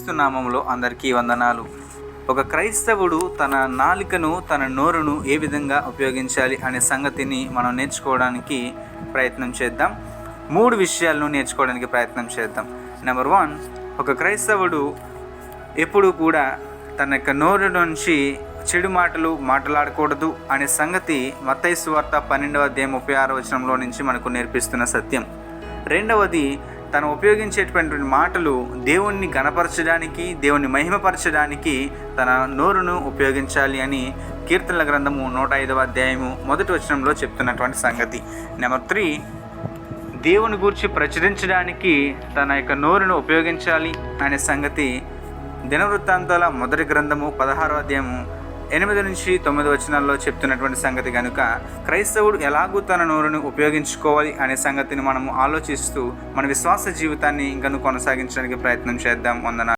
యేసుక్రీస్తు నామములో అందరికీ వందనాలు. ఒక క్రైస్తవుడు తన నాలుకను, తన నోరును ఏ విధంగా ఉపయోగించాలి అనే సంగతిని మనం నేర్చుకోవడానికి ప్రయత్నం చేద్దాం. 3 విషయాలను నేర్చుకోవడానికి ప్రయత్నం చేద్దాం. నెంబర్ 1, ఒక క్రైస్తవుడు ఎప్పుడు కూడా తన యొక్క నోరు నుంచి చెడు మాటలు మాట్లాడకూడదు అనే సంగతి మత్తయి సువార్త 12:36 నుంచి మనకు నేర్పిస్తున్న సత్యం. రెండవది, తను ఉపయోగించేటువంటి మాటలు దేవుణ్ణి గణపరచడానికి, దేవుణ్ణి మహిమపరచడానికి తన నోరును ఉపయోగించాలి అని కీర్తనల గ్రంథము 105:1 చెప్తున్నటువంటి సంగతి. నెంబర్ 3, దేవుని గురించి ప్రచురించడానికి తన యొక్క నోరును ఉపయోగించాలి అనే సంగతి దినవృత్తాంతాల మొదటి గ్రంథము 16:8-9 చెప్తున్నటువంటి సంగతి. కనుక క్రైస్తవుడు ఎలాగూ తన నోరును ఉపయోగించుకోవాలి అనే సంగతిని మనము ఆలోచిస్తూ మన విశ్వాస జీవితాన్ని ఇంకను కొనసాగించడానికి ప్రయత్నం చేద్దాం. వందనాలు.